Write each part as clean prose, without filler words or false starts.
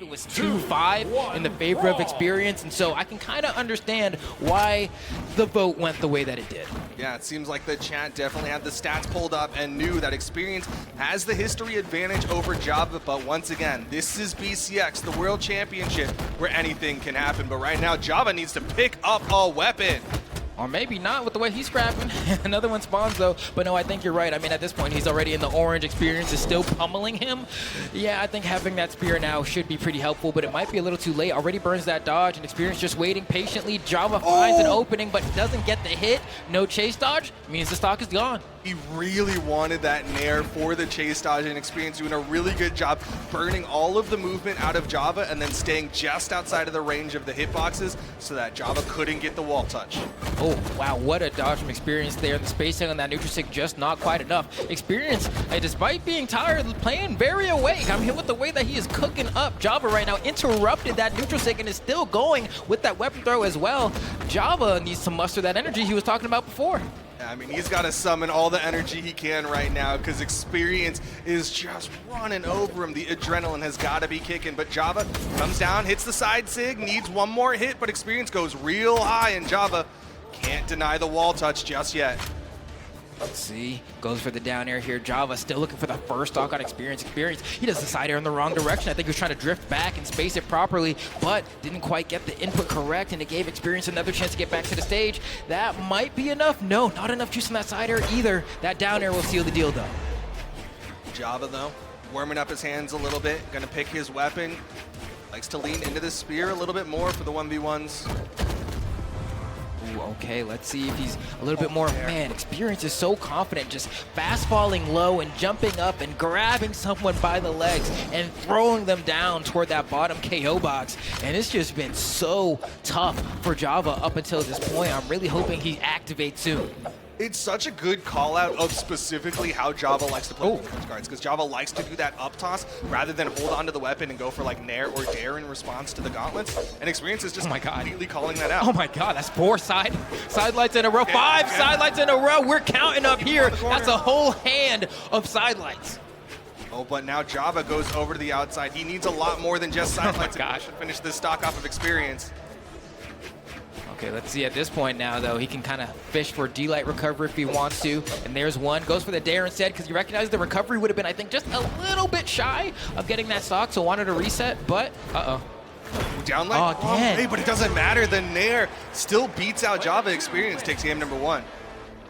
It was 2-5 in the favor of experience, and so I can kind of understand why the vote went the way that it did. Yeah, it seems like the chat definitely had the stats pulled up and knew that experience has the history advantage over Java, but once again, this is BCX, the World Championship, where anything can happen, but right now, Java needs to pick up a weapon. Or maybe not with the way he's scrapping. Another one spawns though, but no, I think you're right. I mean, at this point, he's already in the orange. Experience is still pummeling him. Yeah, I think having that spear now should be pretty helpful, but it might be a little too late. Already burns that dodge, and Experience just waiting patiently. Java finds an opening, but doesn't get the hit. No chase dodge means the stock is gone. He really wanted that nair for the chase dodge, and Experience doing a really good job burning all of the movement out of Java and then staying just outside of the range of the hitboxes so that Java couldn't get the wall touch. Oh, wow, what a dodge from Experience there. The spacing on that neutral stick just not quite enough. Experience, despite being tired, playing very awake. I mean, with the way that he is cooking up Java right now, interrupted that neutral stick and is still going with that weapon throw as well. Java needs to muster that energy he was talking about before. I mean, he's got to summon all the energy he can right now because Experience is just running over him. The adrenaline has got to be kicking, but Java comes down, hits the side sig, needs one more hit, but Experience goes real high, and Java can't deny the wall touch just yet. Let's see, goes for the down air here. Java still looking for the first stock on Experience. He does the side air in the wrong direction. I think he was trying to drift back and space it properly, but didn't quite get the input correct, and it gave Experience another chance to get back to the stage. That might be enough. No, not enough juice on that side air either. That down air will seal the deal though. Java though, warming up his hands a little bit, gonna pick his weapon. Likes to lean into the spear a little bit more for the 1v1s. Ooh, okay, let's see if he's a little bit more. Man, Experience is so confident, just fast falling low and jumping up and grabbing someone by the legs and throwing them down toward that bottom KO box. And it's just been so tough for Java up until this point. I'm really hoping he activates soon. It's such a good call out of specifically how Java likes to play defense guards, because Java likes to do that up toss rather than hold onto the weapon and go for like nair or dare in response to the gauntlets. And Experience is just completely calling that out. Oh my god, that's 4 side lights in a row, 5 side lights in a row. We're counting up here. That's a whole hand of side lights. Oh, but now Java goes over to the outside. He needs a lot more than just side lights to finish this stock off of Experience. Okay, let's see at this point now, though. He can kind of fish for D-Light recovery if he wants to. And there's one. Goes for the dare instead because you recognize the recovery would have been, I think, just a little bit shy of getting that stock, so wanted to reset, but Down like hey, but it doesn't matter. The nair still beats out Java. Experience takes game number 1.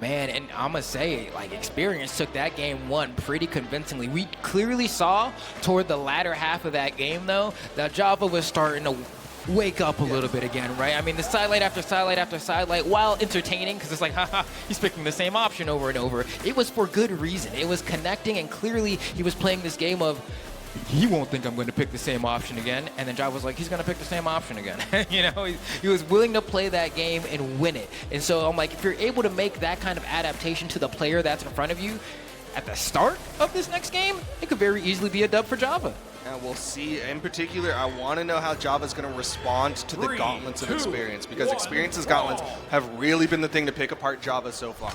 Man, and I'm going to say, like, Experience took that game 1 pretty convincingly. We clearly saw toward the latter half of that game, though, that Java was starting to wake up a little bit again, right? I mean, the sidelight after sidelight after sidelight, while entertaining, because it's like, haha, he's picking the same option over and over. It was for good reason. It was connecting, and clearly he was playing this game of, he won't think I'm going to pick the same option again. And then Java was like, he's going to pick the same option again. You know, he was willing to play that game and win it. And so I'm like, if you're able to make that kind of adaptation to the player that's in front of you at the start of this next game, it could very easily be a dub for Java. And we'll see. In particular, I want to know how Java's going to respond to the gauntlets of Experience, because Experience's gauntlets have really been the thing to pick apart Java so far.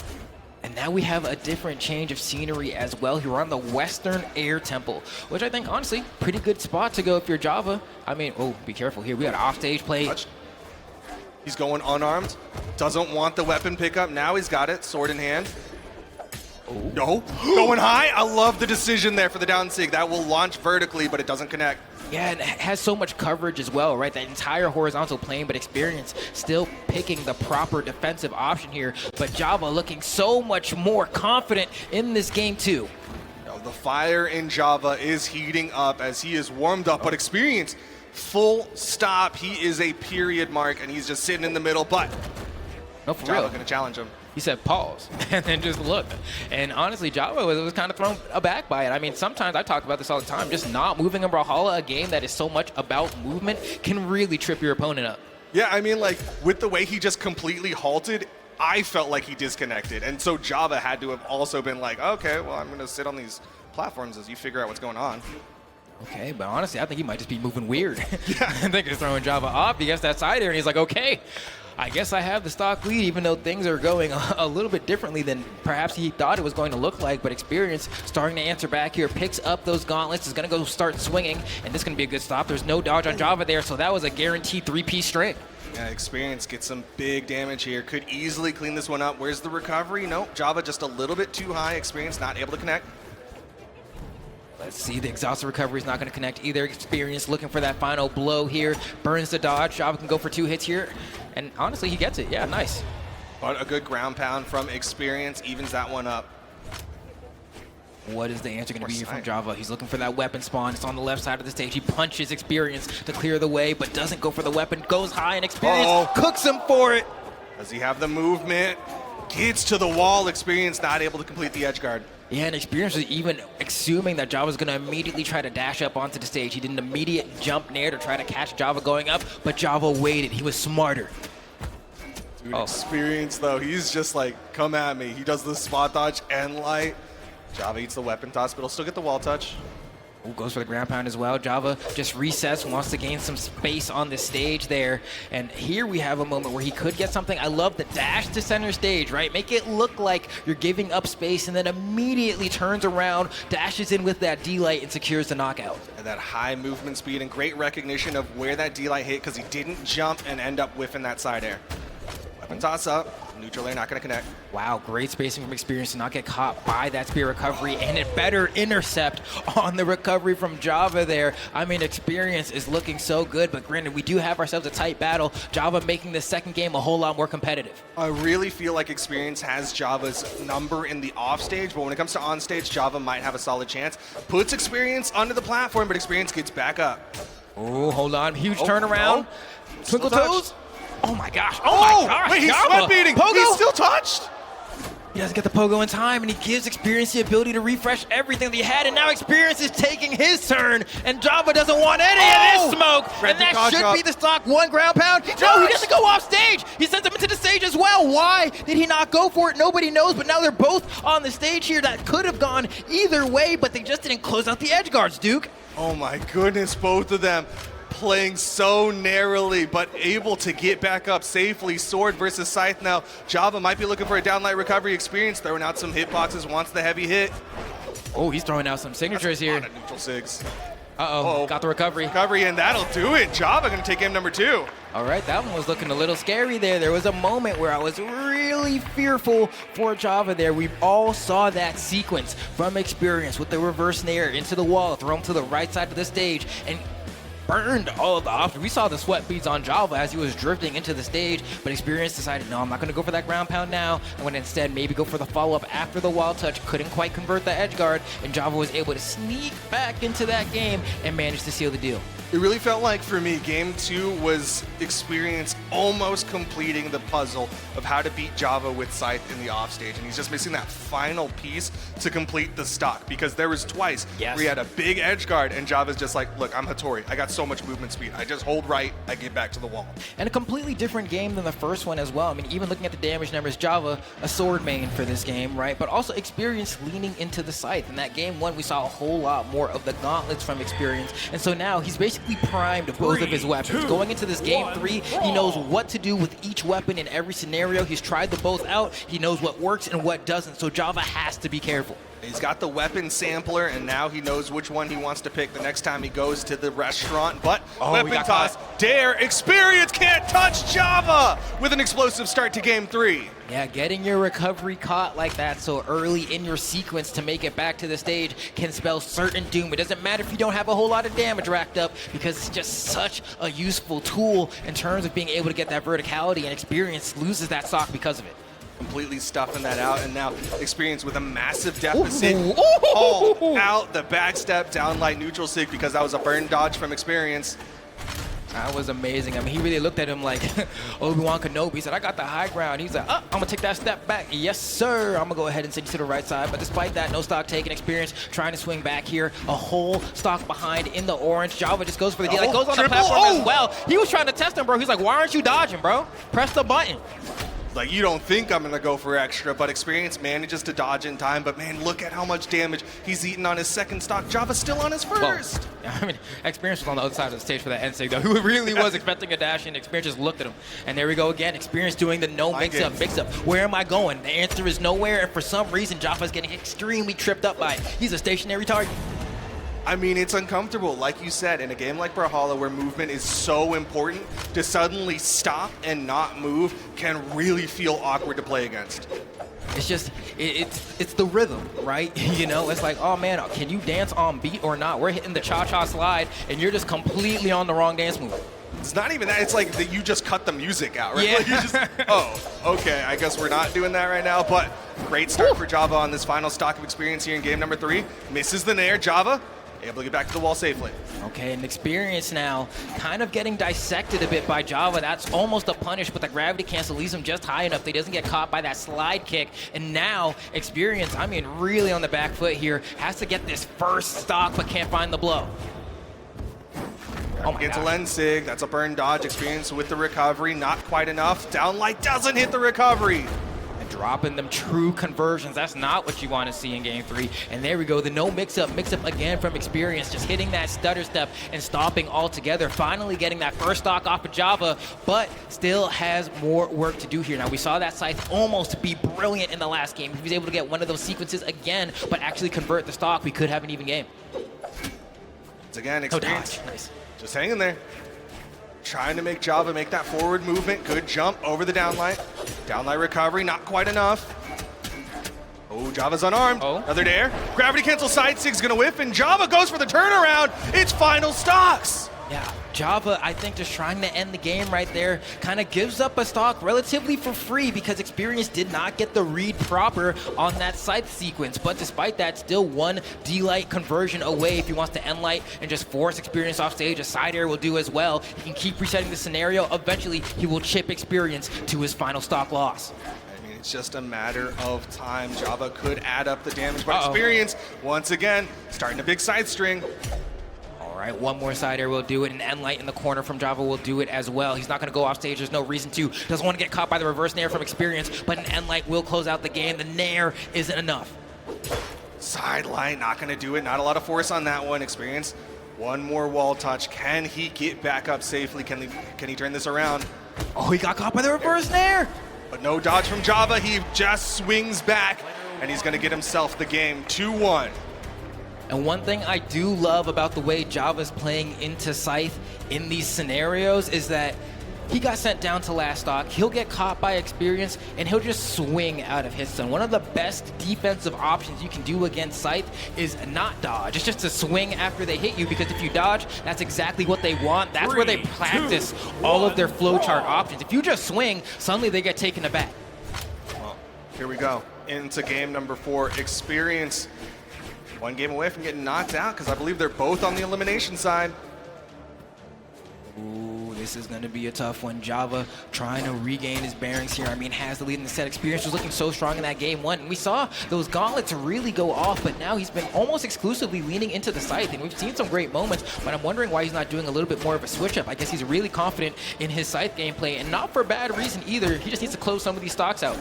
And now we have a different change of scenery as well. Here on the Western Air Temple, which I think, honestly, pretty good spot to go if you're Java. I mean, oh, be careful here. We got an offstage play. He's going unarmed. Doesn't want the weapon pickup. Now he's got it, sword in hand. No, going high. I love the decision there for the down sig. That will launch vertically, but it doesn't connect. Yeah, and it has so much coverage as well, right? That entire horizontal plane, but Experience still picking the proper defensive option here. But Java looking so much more confident in this game too. The fire in Java is heating up as he is warmed up, but Experience, full stop. He is a period mark, and he's just sitting in the middle, but no, for Java real. going to challenge him. He said pause and then just looked. And honestly, Java was kind of thrown aback by it. I mean, sometimes I talk about this all the time, just not moving in Brawlhalla, a game that is so much about movement, can really trip your opponent up. Yeah, I mean, like, with the way he just completely halted, I felt like he disconnected. And so Java had to have also been like, okay, well, I'm going to sit on these platforms as you figure out what's going on. Okay, but honestly, I think he might just be moving weird. Yeah. I think he's throwing Java off. He gets that side air, and he's like, okay, I guess I have the stock lead, even though things are going a little bit differently than perhaps he thought it was going to look like. But Experience starting to answer back here, picks up those gauntlets, is going to go start swinging, and this is going to be a good stop. There's no dodge on Java there, so that was a guaranteed 3-piece string. Yeah, Experience gets some big damage here. Could easily clean this one up. Where's the recovery? Nope, Java just a little bit too high. Experience not able to connect. Let's see, the exhausted recovery is not going to connect either. Experience looking for that final blow here. Burns the dodge. Java can go for 2 hits here. And honestly, he gets it. Yeah, nice. But a good ground pound from Experience evens that one up. What is the answer going to be here from Java? He's looking for that weapon spawn. It's on the left side of the stage. He punches Experience to clear the way, but doesn't go for the weapon. Goes high, and Experience cooks him for it. Does he have the movement? Gets to the wall. Experience not able to complete the edge guard. Yeah, and Experience was even assuming that Java was going to immediately try to dash up onto the stage. He did an immediate jump nair to try to catch Java going up, but Java waited. He was smarter. Dude, Experience, though, he's just like, come at me. He does the spot dodge and light. Java eats the weapon toss, but he'll still get the wall touch. Ooh, goes for the ground pound as well. Java just resets, wants to gain some space on the stage there. And here we have a moment where he could get something. I love the dash to center stage, right? Make it look like you're giving up space and then immediately turns around, dashes in with that D-light and secures the knockout. And that high movement speed and great recognition of where that D-light hit because he didn't jump and end up whiffing that side air. Weapon toss up. Neutral air not going to connect. Wow, great spacing from Experience to not get caught by that spear recovery, and a better intercept on the recovery from Java there. I mean, Experience is looking so good, but granted, we do have ourselves a tight battle. Java making the second game a whole lot more competitive. I really feel like Experience has Java's number in the offstage, but when it comes to onstage, Java might have a solid chance. Puts Experience under the platform, but Experience gets back up. Oh, hold on. Huge turnaround. Twinkle toes. Oh my gosh. Oh my gosh. Wait, he's sweat beating. Pogo? He's still touched. He doesn't get the pogo in time, and he gives Experience the ability to refresh everything that he had, and now Experience is taking his turn, and Java doesn't want any of this smoke, and that should be the stock 1 ground pound. No, he doesn't go off stage. He sends him into the stage as well. Why did he not go for it? Nobody knows, but now they're both on the stage here. That could have gone either way, but they just didn't close out the edge guards, Duke. Oh my goodness, both of them playing so narrowly, but able to get back up safely. Sword versus Scythe now. Java might be looking for a downlight recovery. Experience throwing out some hitboxes, wants the heavy hit. Oh, he's throwing out some signatures here. A lot of neutral sigs. Uh-oh, got the recovery. And that'll do it. Java gonna take game number 2. All right, that one was looking a little scary there. There was a moment where I was really fearful for Java there. We all saw that sequence from Experience with the reverse nair into the wall, throw him to the right side of the stage, and burned all of the options. We saw the sweat beads on Java as he was drifting into the stage, but Experience decided, no, I'm not going to go for that ground pound now. I'm going to instead maybe go for the follow-up after the wall touch. Couldn't quite convert the edge guard, and Java was able to sneak back into that game and manage to seal the deal. It really felt like, for me, game 2 was Experience almost completing the puzzle of how to beat Java with Scythe in the offstage, and he's just missing that final piece to complete the stock, because there was twice where he had a big edge guard, and Java's just like, look, I'm Hattori. I got so much movement speed. I just hold right, I get back to the wall. And a completely different game than the first one as well. I mean, even looking at the damage numbers, Java, a sword main for this game, right? But also Experience leaning into the Scythe. In that game 1, we saw a whole lot more of the gauntlets from Experience, and so now he's basically primed both of his weapons. Going into this game 3, he knows what to do with each weapon in every scenario. He's tried them both out. He knows what works and what doesn't, so Java has to be careful. He's got the weapon sampler, and now he knows which one he wants to pick the next time he goes to the restaurant. But weapon toss, dare, Experience can't touch Java with an explosive start to game 3. Yeah, getting your recovery caught like that so early in your sequence to make it back to the stage can spell certain doom. It doesn't matter if you don't have a whole lot of damage racked up, because it's just such a useful tool in terms of being able to get that verticality, and Experience loses that stock because of it. Completely stuffing that out, and now Experience with a massive deficit. Called out the backstep down light neutral sig because that was a burn dodge from Experience. That was amazing. I mean, he really looked at him like Obi-Wan Kenobi. He said, I got the high ground. He's like, I'm going to take that step back. Yes, sir. I'm going to go ahead and send you to the right side. But despite that, no stock taken. Experience trying to swing back here. A whole stock behind in the orange. Java just goes for the deal. Like, goes on the platform as well. He was trying to test him, bro. He's like, why aren't you dodging, bro? Press the button. Like, you don't think I'm gonna go for extra, but Experience manages to dodge in time. But man, look at how much damage he's eaten on his second stock. Java's still on his first. Well, I mean, Experience was on the other side of the stage for that end sig, though. Who really was expecting a dash, and Experience just looked at him. And there we go again. Experience doing the no mix-up. Where am I going? The answer is nowhere, and for some reason, Java's getting extremely tripped up by it. He's a stationary target. I mean, it's uncomfortable. Like you said, in a game like Brawlhalla, where movement is so important, to suddenly stop and not move can really feel awkward to play against. It's just, it's the rhythm, right? You know, it's like, oh man, can you dance on beat or not? We're hitting the cha-cha slide, and you're just completely on the wrong dance move. It's not even that. It's like that you just cut the music out, right? Yeah. Like you just, oh, okay, I guess we're not doing that right now. But great start for Java on this final stock of Experience here in game number 3. Misses the nair. Java able to get back to the wall safely. Okay, and Experience now kind of getting dissected a bit by Java. That's almost a punish, but the gravity cancel leaves him just high enough that he doesn't get caught by that slide kick. And now Experience, I mean, really on the back foot here, has to get this first stock, but can't find the blow. Oh my Gets a God. LAN sig. That's a burn dodge. Experience with the recovery. Not quite enough. Downlight doesn't hit the recovery. Dropping them true conversions. That's not what you want to see in game 3. And there we go, the no mix-up again from Experience, just hitting that stutter step and stopping altogether. Finally getting that first stock off of Java, but still has more work to do here. Now, we saw that Scythe almost be brilliant in the last game. If he was able to get one of those sequences again, but actually convert the stock, we could have an even game. It's again, No Experience. dodge. Nice. Just hanging there. Trying to make Java make that forward movement. Good jump over the downlight. Downlight recovery, not quite enough. Oh, Java's unarmed. Oh. Another dare. Gravity cancel side sig's gonna whiff, and Java goes for the turnaround. It's final stocks. Yeah, Java, I think just trying to end the game right there, kind of gives up a stock relatively for free because Experience did not get the read proper on that Scythe sequence. But despite that, still one D-Light conversion away if he wants to end light and just force Experience off stage. A side air will do as well. He can keep resetting the scenario. Eventually, he will chip Experience to his final stock loss. I mean, it's just a matter of time. Java could add up the damage, but Experience, once again, starting a big side string. All right, one more side air will do it, and end light in the corner from Java will do it as well. He's not going to go off stage. There's no reason to. Doesn't want to get caught by the reverse nair from Experience, but an end light will close out the game. The nair isn't enough. Sideline, not going to do it. Not a lot of force on that one. Experience, one more wall touch. Can he get back up safely? Can he turn this around? Oh, he got caught by the reverse nair. But no dodge from Java. He just swings back, and he's going to get himself the game 2-1. And one thing I do love about the way Java's playing into Scythe in these scenarios is that he got sent down to last stock. He'll get caught by Experience, and he'll just swing out of his zone. One of the best defensive options you can do against Scythe is not dodge. It's just to swing after they hit you, because if you dodge, that's exactly what they want. That's where they practice all of their flowchart options. If you just swing, suddenly they get taken aback. Well, here we go. Into game number 4. Experience, one game away from getting knocked out, because I believe they're both on the elimination side. Ooh, this is going to be a tough one. Java trying to regain his bearings here. I mean, has the lead in the set. Experience was looking so strong in that game 1. And we saw those gauntlets really go off, but now he's been almost exclusively leaning into the Scythe. And we've seen some great moments, but I'm wondering why he's not doing a little bit more of a switch up. I guess he's really confident in his Scythe gameplay, and not for bad reason either. He just needs to close some of these stocks out.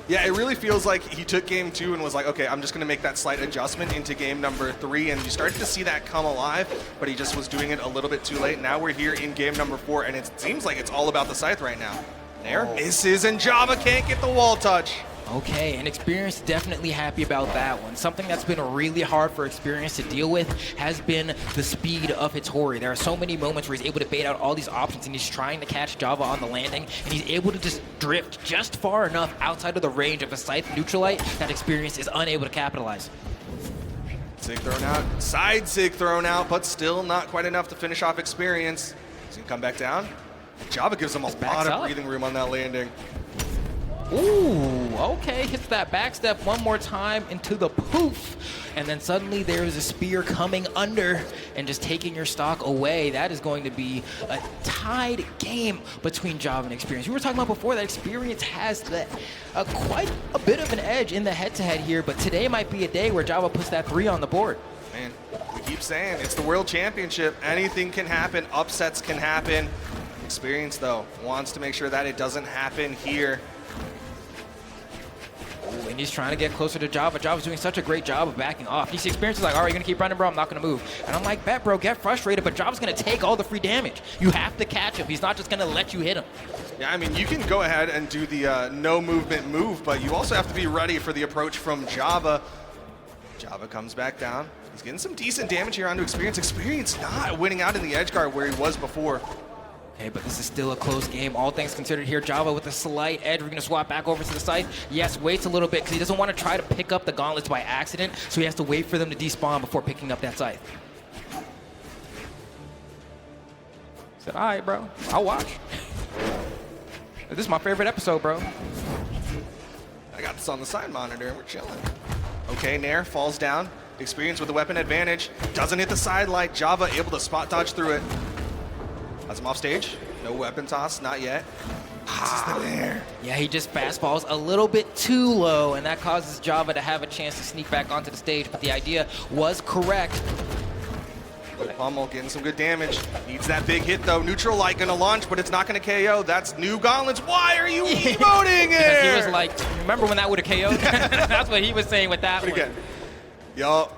Yeah, it really feels like he took game 2 and was like, okay, I'm just going to make that slight adjustment into game number 3, and you started to see that come alive, but he just was doing it a little bit too late. Now we're here in game number 4, and it seems like it's all about the Scythe right now. Nair misses, and Java can't get the wall touch. Okay, and Experience definitely happy about that one. Something that's been really hard for Experience to deal with has been the speed of Hitori. There are so many moments where he's able to bait out all these options, and he's trying to catch Java on the landing, and he's able to just drift just far enough outside of the range of a Scythe neutralite that Experience is unable to capitalize. Sig thrown out, side Sig thrown out, but still not quite enough to finish off Experience. He's gonna come back down. Java gives him a lot of breathing room on that landing. Ooh, okay, hits that backstep one more time into the poof. And then suddenly there's a spear coming under and just taking your stock away. That is going to be a tied game between Java and Experience. We were talking about before that Experience has quite a bit of an edge in the head-to-head here, but today might be a day where Java puts that 3 on the board. Man, we keep saying it's the World Championship. Anything can happen, upsets can happen. Experience, though, wants to make sure that it doesn't happen here. and he's trying to get closer to Java. Java's doing such a great job of backing off. He experiences like, all right, you're gonna keep running, bro, I'm not gonna move. And I'm like, bet, bro, get frustrated, but Java's gonna take all the free damage. You have to catch him. He's not just gonna let you hit him. Yeah, I mean, you can go ahead and do the no movement move, but you also have to be ready for the approach from Java. Java comes back down. He's getting some decent damage here onto Experience. Experience not winning out in the edge guard where he was before. Okay, but this is still a close game. All things considered here, Java with a slight edge. We're going to swap back over to the side. Yes, waits a little bit because he doesn't want to try to pick up the gauntlets by accident, so he has to wait for them to despawn before picking up that scythe. Said, all right, bro, I'll watch. This is my favorite episode, bro. I got this on the side monitor and we're chilling. Okay, Nair falls down. Experience with the weapon advantage. Doesn't hit the side light. Java able to spot dodge through it. Has him off stage. No weapon toss, not yet. This is the Nair. Yeah, he just fastballs a little bit too low, and that causes Java to have a chance to sneak back onto the stage, but the idea was correct. Pummel getting some good damage. Needs that big hit though. Neutral light gonna launch, but it's not gonna KO. That's new gauntlets. Why are you emoting it? He was like, remember when that would have KO'd? That's what he was saying with that one. Again. Yup.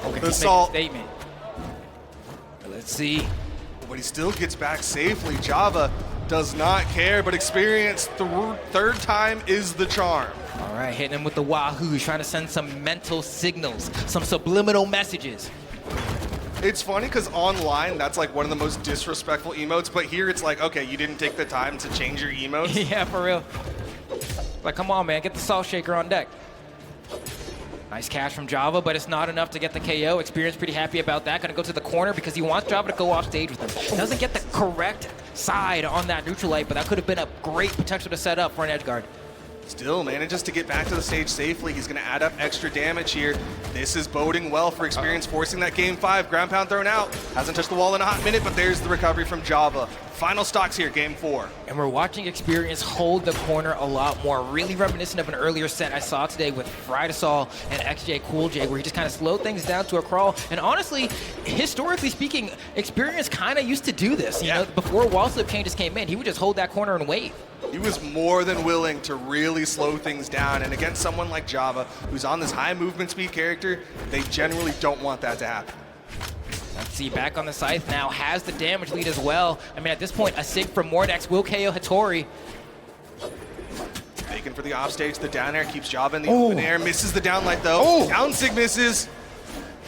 Okay, The he's salt. making a statement. Let's see. But he still gets back safely. Java does not care, but Experience third time is the charm. All right, hitting him with the wahoo. He's trying to send some mental signals, some subliminal messages. It's funny because online, that's like one of the most disrespectful emotes, but here it's like, okay, you didn't take the time to change your emotes. Yeah, for real. Like, come on, man, get the salt shaker on deck. Nice catch from Java, but it's not enough to get the KO. Experience pretty happy about that. Gonna go to the corner because he wants Java to go off stage with him. Doesn't get the correct side on that neutral light, but that could have been a great potential to set up for an edge guard. Still manages to get back to the stage safely. He's going to add up extra damage here. This is boding well for Experience, forcing that game 5. Ground pound thrown out. Hasn't touched the wall in a hot minute, but there's the recovery from Java. Final stocks here, game 4. And we're watching Experience hold the corner a lot more, really reminiscent of an earlier set I saw today with Frydasol and XJ Cool J, where he just kind of slowed things down to a crawl. And honestly, historically speaking, Experience kind of used to do this. You know, before wall slip changes came in, he would just hold that corner and wait. He was more than willing to really slow things down, and against someone like Java, who's on this high movement speed character, they generally don't want that to happen. Let's see, back on the scythe now, has the damage lead as well. I mean, at this point, a Sig from Mordex will KO Hattori. Taken for the offstage, the down air keeps Java in the open air, misses the downlight though. Down Sig misses.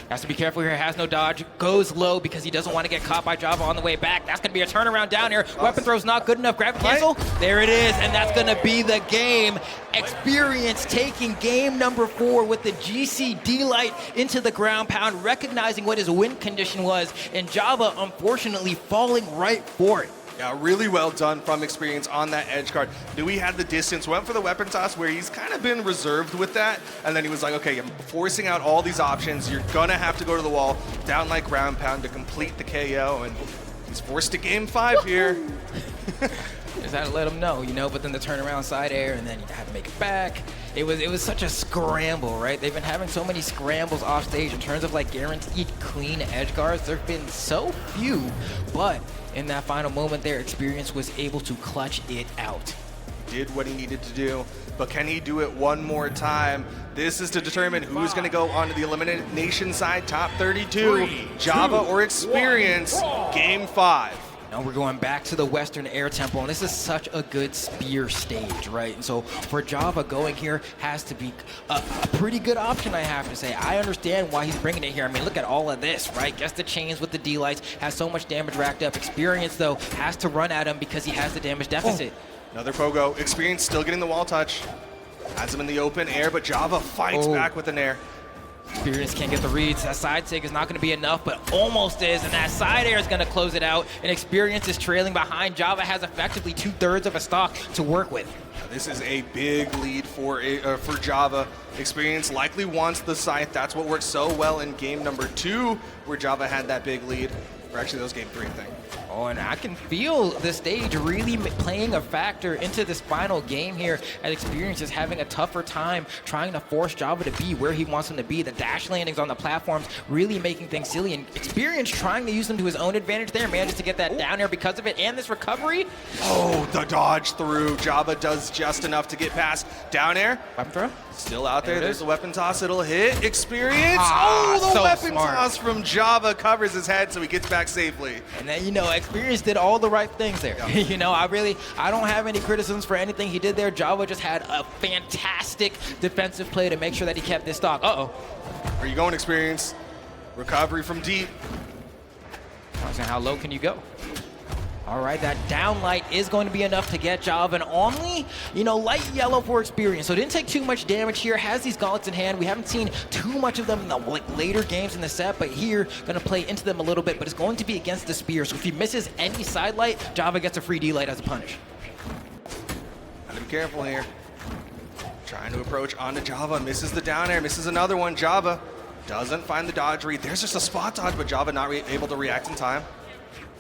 Has to be careful here, has no dodge, goes low because he doesn't want to get caught by Java on the way back. That's going to be a turnaround down here. Weapon throw's not good enough. Grab cancel. There it is, and that's going to be the game. Experience taking game number 4 with the GCD light into the ground pound, recognizing what his win condition was, and Java unfortunately falling right for it. Yeah, really well done from Experience on that edge guard. Knew he had the distance, went for the weapon toss where he's kind of been reserved with that, and then he was like, okay, I'm forcing out all these options. You're gonna have to go to the wall, down like ground pound to complete the KO, and he's forced to game 5 here. Just had to let him know, you know, but then the turnaround side air, and then you had to make it back. It was such a scramble, right? They've been having so many scrambles off stage in terms of like guaranteed clean edge guards. There've been so few, but in that final moment their Experience was able to clutch it out. Did what he needed to do, but can he do it one more time? This is to determine who's going to go onto the elimination side, top 32, Java or Experience, game 5. Now we're going back to the Western Air Temple, and this is such a good spear stage, right? And so for Java, going here has to be a pretty good option, I have to say. I understand why he's bringing it here. I mean, look at all of this, right? Gets the chains with the D-lights, has so much damage racked up. Experience, though, has to run at him because he has the damage deficit. Another pogo. Experience still getting the wall touch. Has him in the open air, but Java fights back with an air. Experience can't get the reads. That side sig is not going to be enough, but almost is, and that side air is going to close it out, and Experience is trailing behind. Java has effectively 2/3 of a stock to work with. This is a big lead for Java. Experience likely wants the scythe. That's what worked so well in game number 2, where Java had that big lead. Or actually, that was game 3, I think. Oh, and I can feel the stage really playing a factor into this final game here, as Experience is having a tougher time trying to force Java to be where he wants him to be. The dash landings on the platforms really making things silly, and Experience trying to use them to his own advantage there, manages to get that down air because of it, and this recovery. Oh, the dodge through. Java does just enough to get past. Down air. Weapon throw. Still out there. There's a weapon toss. It'll hit. Experience. The so weapon smart. toss from Java covers his head so he gets back safely. And then, you know, Experience did all the right things there. Yeah. You know, I don't have any criticisms for anything he did there. Java just had a fantastic defensive play to make sure that he kept this stock. Uh-oh. Where you going, Experience? Recovery from deep. I was saying, how low can you go? All right, that down light is going to be enough to get Java, and only, you know, light yellow for Experience. So didn't take too much damage here, has these gauntlets in hand. We haven't seen too much of them in the later games in the set, but here, gonna play into them a little bit, but it's going to be against the spear. So if he misses any side light, Java gets a free D light as a punish. Gotta be careful here. Trying to approach onto Java, misses the down air, misses another one. Java doesn't find the dodge read. There's just a spot dodge, but Java not able to react in time.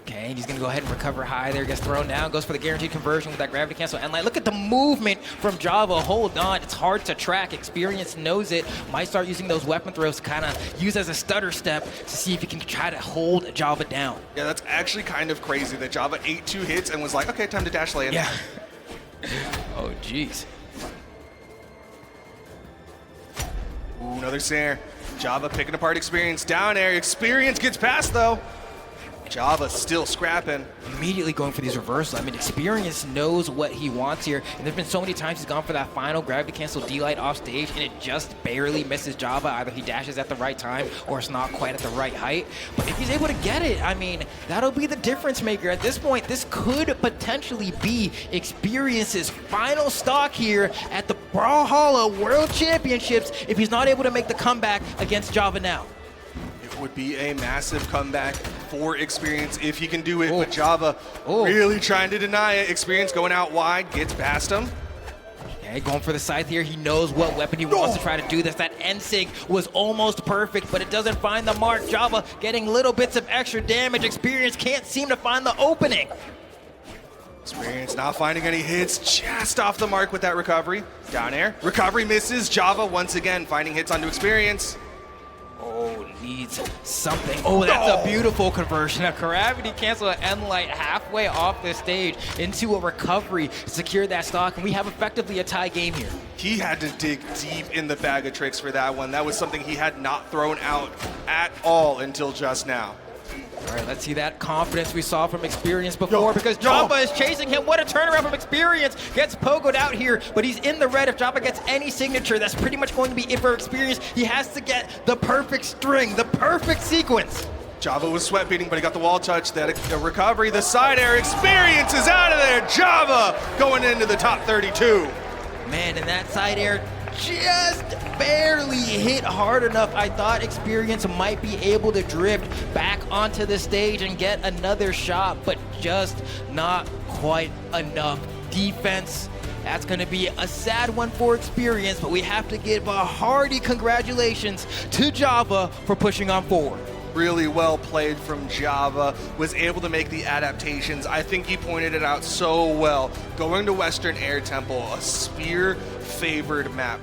Okay, and he's gonna go ahead and recover high there, gets thrown down, goes for the guaranteed conversion with that gravity cancel end line. Look at the movement from Java, hold on, it's hard to track. Experience knows it, might start using those weapon throws to kind of use as a stutter step to see if he can try to hold Java down. Yeah, that's actually kind of crazy that Java ate 2 hits and was like, okay, time to dash land. Yeah. Oh, jeez. Ooh, another snare. Java picking apart Experience. Down air. Experience gets past, though. Java still scrapping. Immediately going for these reversals. I mean, Experience knows what he wants here, and there's been so many times he's gone for that final gravity cancel D-light off stage, and it just barely misses Java. Either he dashes at the right time, or it's not quite at the right height. But if he's able to get it, I mean, that'll be the difference maker. At this point, this could potentially be Experience's final stock here at the Brawlhalla World Championships if he's not able to make the comeback against Java now. Would be a massive comeback for Experience if he can do it, but Java really trying to deny it. Experience going out wide, gets past him. Okay, going for the scythe here. He knows what weapon he wants to try to do this. That N-Sig was almost perfect, but it doesn't find the mark. Java getting little bits of extra damage. Experience can't seem to find the opening. Experience not finding any hits, just off the mark with that recovery. Down air, recovery misses. Java once again finding hits onto Experience. Oh, needs something. Oh, that's a beautiful conversion. A gravity cancel end light halfway off the stage into a recovery to secure that stock, and we have effectively a tie game here. He had to dig deep in the bag of tricks for that one. That was something he had not thrown out at all until just now. All right, let's see that confidence we saw from Experience before, because Java is chasing him. What a turnaround from Experience. Gets pogoed out here, but he's in the red. If Java gets any signature, that's pretty much going to be it for Experience. He has to get the perfect string, the perfect sequence. Java was sweat beating, but he got the wall touch. That recovery, the side air. Experience is out of there. Java going into the top 32. Man, and that side air just barely hit hard enough. I thought Experience might be able to drift back onto the stage and get another shot, but just not quite enough. Defense, that's going to be a sad one for Experience, but we have to give a hearty congratulations to Java for pushing on forward. Really well played from Java, was able to make the adaptations. I think he pointed it out so well. Going to Western Air Temple, a spear-favored map,